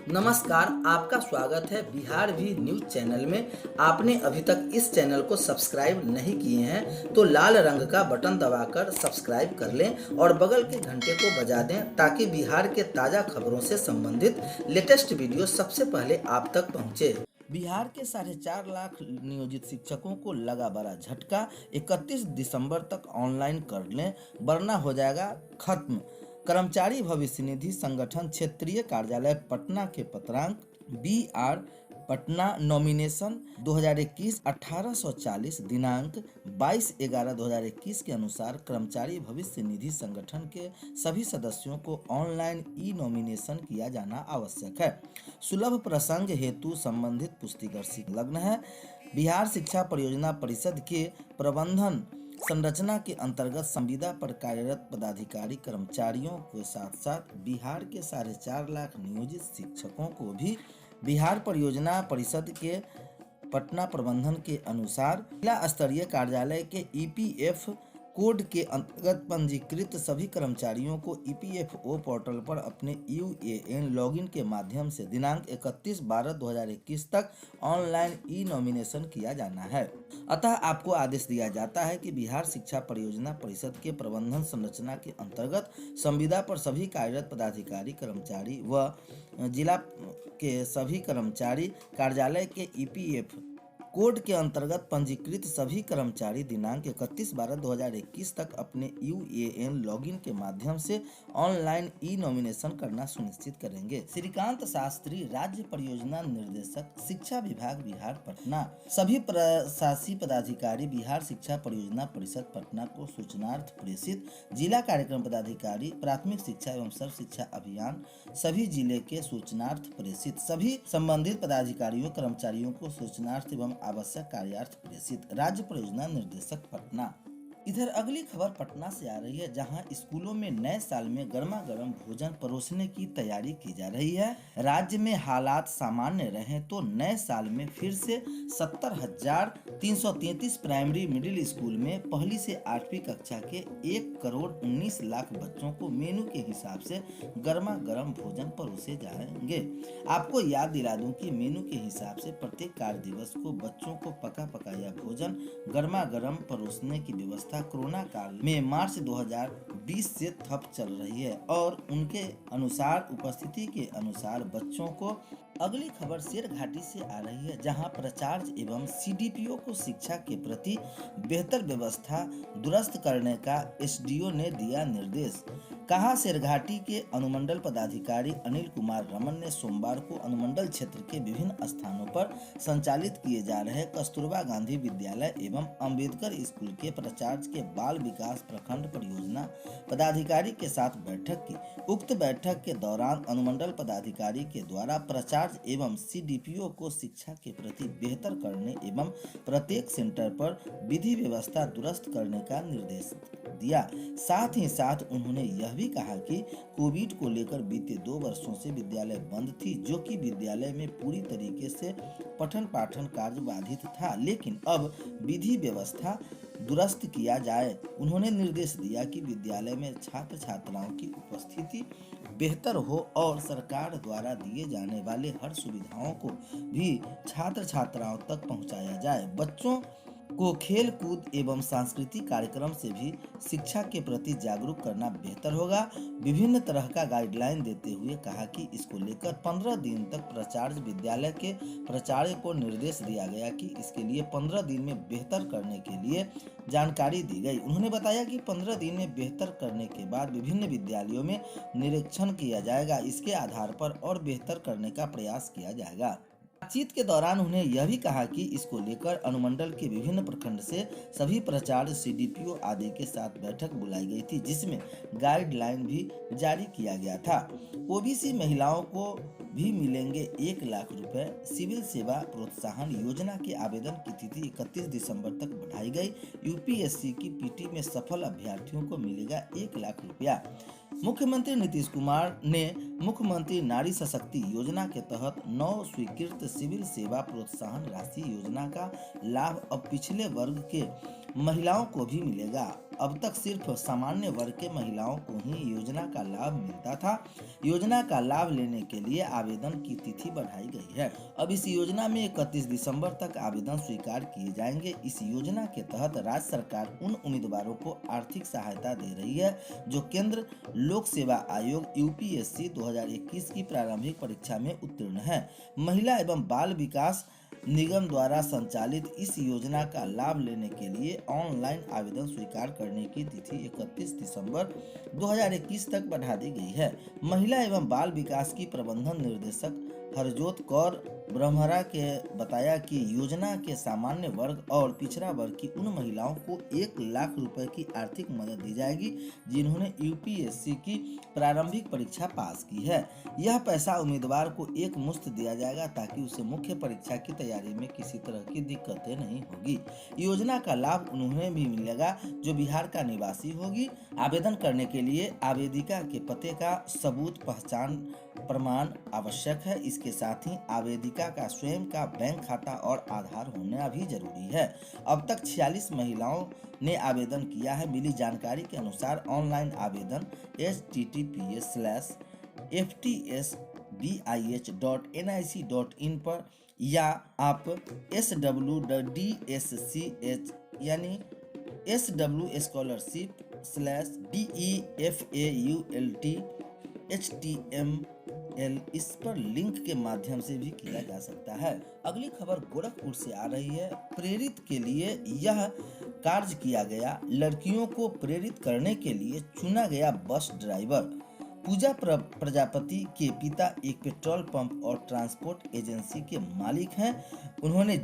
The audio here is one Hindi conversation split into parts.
नमस्कार, आपका स्वागत है बिहार भी न्यूज़ चैनल में। आपने अभी तक इस चैनल को सब्सक्राइब नहीं किए हैं तो लाल रंग का बटन दबाकर सब्सक्राइब कर लें और बगल के घंटे को बजा दें ताकि बिहार के ताज़ा खबरों से संबंधित लेटेस्ट वीडियो सबसे पहले आप तक पहुंचे। बिहार के 4.5 लाख नियोजित शिक्षकों को लगा बड़ा झटका। 31 दिसंबर तक ऑनलाइन कर लें वरना हो जाएगा खत्म। कर्मचारी भविष्य निधि संगठन क्षेत्रीय कार्यालय पटना के पत्रांक BR पटना नॉमिनेशन 2021 1840 दिनांक 22/11/2021 के अनुसार कर्मचारी भविष्य निधि संगठन के सभी सदस्यों को ऑनलाइन ई नॉमिनेशन किया जाना आवश्यक है। सुलभ प्रसंग हेतु संबंधित पुस्तिका संलग्न है। बिहार शिक्षा परियोजना परिषद के प्रबंधन संरचना के अंतर्गत संविदा पर कार्यरत पदाधिकारी कर्मचारियों के साथ साथ बिहार के 4.5 लाख नियोजित शिक्षकों को भी बिहार परियोजना परिषद के पटना प्रबंधन के अनुसार जिला स्तरीय कार्यालय के EPF कोड के अंतर्गत पंजीकृत सभी कर्मचारियों को EPFO पोर्टल पर अपने UAN लॉगिन के माध्यम से दिनांक 31/12/2021 तक ऑनलाइन ई नॉमिनेशन किया जाना है। अतः आपको आदेश दिया जाता है कि बिहार शिक्षा परियोजना परिषद के प्रबंधन संरचना के अंतर्गत संविदा पर सभी कार्यरत पदाधिकारी कर्मचारी व जिला के सभी कर्मचारी कार्यालय के EPF कोड के अंतर्गत पंजीकृत सभी कर्मचारी दिनांक 31/12/2021 तक अपने UAN लॉगिन के माध्यम से ऑनलाइन ई नॉमिनेशन करना सुनिश्चित करेंगे। श्रीकांत शास्त्री, राज्य परियोजना निर्देशक, शिक्षा विभाग बिहार पटना। सभी प्रशासी पदाधिकारी बिहार शिक्षा परियोजना परिषद पटना को सूचनार्थ प्रेषित। जिला कार्यक्रम पदाधिकारी प्राथमिक शिक्षा एवं सर्व शिक्षा अभियान सभी जिले के सूचनार्थ प्रेषित। सभी संबंधित पदाधिकारियों कर्मचारियों को सूचनार्थ एवं आवश्यक कार्यार्थ प्रेषित। राज्य परियोजना निर्देशक पटना। इधर अगली खबर पटना से आ रही है, जहां स्कूलों में नए साल में गर्मा गर्म भोजन परोसने की तैयारी की जा रही है। राज्य में हालात सामान्य रहे तो नए साल में फिर से 70,333 प्राइमरी मिडिल स्कूल में पहली से 8वीं कक्षा के 1,19,00,000 बच्चों को मेनू के हिसाब से गर्मा गर्म भोजन परोसे जाएंगे। आपको याद दिला दूं कि मेनू के हिसाब से प्रत्येक कार्य दिवस को बच्चों को पका पकाया भोजन गर्मा गर्म परोसने की व्यवस्था कोरोना काल में मार्च 2020 से ठप चल रही है और उनके अनुसार उपस्थिति के अनुसार बच्चों को। अगली खबर शेरघाटी से आ रही है, जहां प्राचार्य एवं CDPO को शिक्षा के प्रति बेहतर व्यवस्था दुरुस्त करने का SDO ने दिया निर्देश। कहा, शेरघाटी के अनुमंडल पदाधिकारी अनिल कुमार रमन ने सोमवार को अनुमंडल क्षेत्र के विभिन्न स्थानों पर संचालित किए जा रहे कस्तूरबा गांधी विद्यालय एवं अंबेडकर स्कूल के प्राचार्य के बाल विकास प्रखंड परियोजना पदाधिकारी के साथ बैठक की। उक्त बैठक के दौरान अनुमंडल पदाधिकारी के द्वारा प्राचार्य एवं CDPO को शिक्षा के प्रति बेहतर करने एवं प्रत्येक सेंटर पर विधि व्यवस्था दुरुस्त करने का निर्देश दिया। साथ ही साथ उन्होंने यह भी कहा कि कोविड को लेकर बीते 2 वर्षों से विद्यालय बंद थी, जो कि विद्यालय में पूरी तरीके से पठन पाठन कार्य बाधित था, लेकिन अब विधि व्यवस्था दुरुस्त किया जाए। उन्होंने निर्देश दिया कि विद्यालय में छात्र छात्राओं की उपस्थिति बेहतर हो और सरकार द्वारा दिए जाने वाले हर सुविधाओं को भी छात्र छात्राओं तक पहुंचाया जाए। बच्चों को खेल कूद एवं सांस्कृतिक कार्यक्रम से भी शिक्षा के प्रति जागरूक करना बेहतर होगा। विभिन्न तरह का गाइडलाइन देते हुए कहा कि इसको लेकर 15 दिन तक प्राचार्य विद्यालय के प्राचार्य को निर्देश दिया गया कि इसके लिए 15 दिन में बेहतर करने के लिए जानकारी दी गई। उन्होंने बताया कि 15 दिन में बेहतर करने के बाद विभिन्न विद्यालयों में निरीक्षण किया जाएगा। इसके आधार पर और बेहतर करने का प्रयास किया जाएगा। बातचीत के दौरान उन्हें यह भी कहा कि इसको लेकर अनुमंडल के विभिन्न प्रखंड से सभी प्राचार्य CDPO आदि के साथ बैठक बुलाई गई थी, जिसमें गाइडलाइन भी जारी किया गया था। OBC महिलाओं को भी मिलेंगे 1 लाख रुपए। सिविल सेवा प्रोत्साहन योजना के आवेदन की तिथि 31 दिसंबर तक बढ़ाई गई। UPSC की PT में सफल अभ्यर्थियों को मिलेगा 1 लाख रुपया। मुख्यमंत्री नीतीश कुमार ने मुख्यमंत्री नारी शक्ति योजना के तहत 9 स्वीकृत सिविल सेवा प्रोत्साहन राशि योजना का लाभ अब पिछले वर्ग के महिलाओं को भी मिलेगा। अब तक सिर्फ सामान्य वर्ग के महिलाओं को ही योजना का लाभ मिलता था। योजना का लाभ लेने के लिए आवेदन की तिथि बढ़ाई गई है। अब इस योजना में 31 दिसंबर तक आवेदन स्वीकार किए जाएंगे। इस योजना के तहत राज्य सरकार उन उम्मीदवारों को आर्थिक सहायता दे रही है जो केंद्र लोक सेवा आयोग यूपीएससी 2021 की प्रारंभिक परीक्षा में उत्तीर्ण है। महिला एवं बाल विकास निगम द्वारा संचालित इस योजना का लाभ लेने के लिए ऑनलाइन आवेदन स्वीकार करने की तिथि 31 दिसंबर 2021 तक बढ़ा दी गई है। महिला एवं बाल विकास की प्रबंधन निर्देशक हरजोत कौर ब्रह्मरा के बताया कि योजना के सामान्य वर्ग और पिछड़ा वर्ग की उन महिलाओं को 1 लाख रुपए की आर्थिक मदद दी जाएगी जिन्होंने यूपीएससी की प्रारंभिक परीक्षा पास की है। यह पैसा उम्मीदवार को एक मुश्त दिया जाएगा ताकि उसे मुख्य परीक्षा की तैयारी में किसी तरह की दिक्कतें नहीं होगी। योजना का लाभ उन्हें भी मिलेगा जो बिहार का निवासी होगी। आवेदन करने के लिए आवेदिका के पते का सबूत पहचान प्रमाण आवश्यक है। इसके साथ ही आवेदिका का स्वयं का बैंक खाता और आधार होना भी जरूरी है। अब तक 46 महिलाओं ने आवेदन किया है। मिली जानकारी के अनुसार ऑनलाइन आवेदन https://ftsbih.nic.in पर या आप SWDSCH यानी SWScholarship/DEFAULT/HTML इस पर लिंक के माध्यम से भी किया जा सकता है। अगली खबर गोरखपुर से आ रही है। प्रेरित के लिए यह कार्य किया गया। लड़कियों को प्रेरित करने के लिए चुना गया बस ड्राइवर। पूजा प्रजापति के पिता एक पेट्रोल पंप और ट्रांसपोर्ट एजेंसी के मालिक हैं। उन्होंने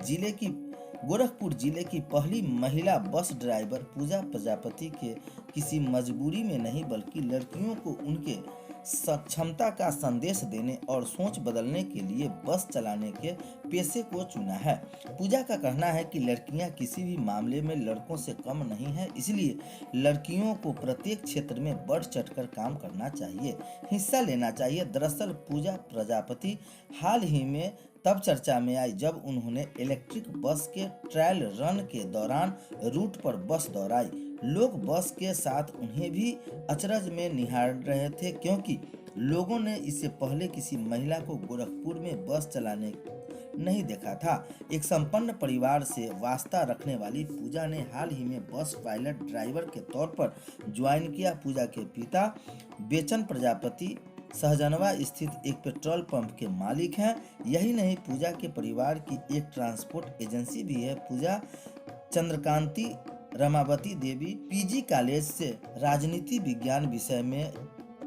गोरखपुर जिले की पहली महिला बस ड्राइवर पूजा प्रजापति के किसी मजबूरी में नहीं बल्कि लड़कियों को उनके सक्षमता का संदेश देने और सोच बदलने के लिए बस चलाने के पेशे को चुना है। पूजा का कहना है कि लड़कियां किसी भी मामले में लड़कों से कम नहीं है, इसलिए लड़कियों को प्रत्येक क्षेत्र में बढ़ चढ़कर काम करना चाहिए, हिस्सा लेना चाहिए। दरअसल पूजा प्रजापति हाल ही में तब चर्चा में आई जब उन्होंने इलेक्ट्रिक बस के ट्रायल रन के दौरान रूट पर बस दौड़ाई। लोग बस के साथ उन्हें भी अचरज में निहार रहे थे क्योंकि लोगों ने इससे पहले किसी महिला को गोरखपुर में बस चलाने नहीं देखा था। एक संपन्न परिवार से वास्ता रखने वाली पूजा ने हाल ही में बस पायलट ड्राइवर के तौर पर ज्वाइन किया। पूजा के पिता बेचन प्रजापति सहजनवा स्थित एक पेट्रोल पंप के मालिक हैं। यही नहीं, पूजा के परिवार की एक ट्रांसपोर्ट एजेंसी भी है। पूजा चंद्रकांति रमावती देवी पीजी कॉलेज से राजनीति विज्ञान विषय में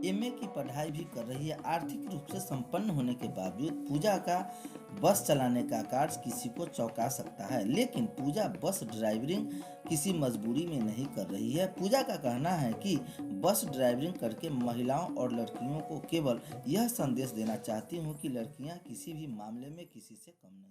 एमए की पढ़ाई भी कर रही है। आर्थिक रूप से संपन्न होने के बावजूद पूजा का बस चलाने का कार्य किसी को चौंका सकता है, लेकिन पूजा बस ड्राइवरिंग किसी मजबूरी में नहीं कर रही है। पूजा का कहना है कि बस ड्राइवरिंग करके महिलाओं और लड़कियों को केवल यह संदेश देना चाहती हूँ कि लड़कियाँ किसी भी मामले में किसी से कम नहीं।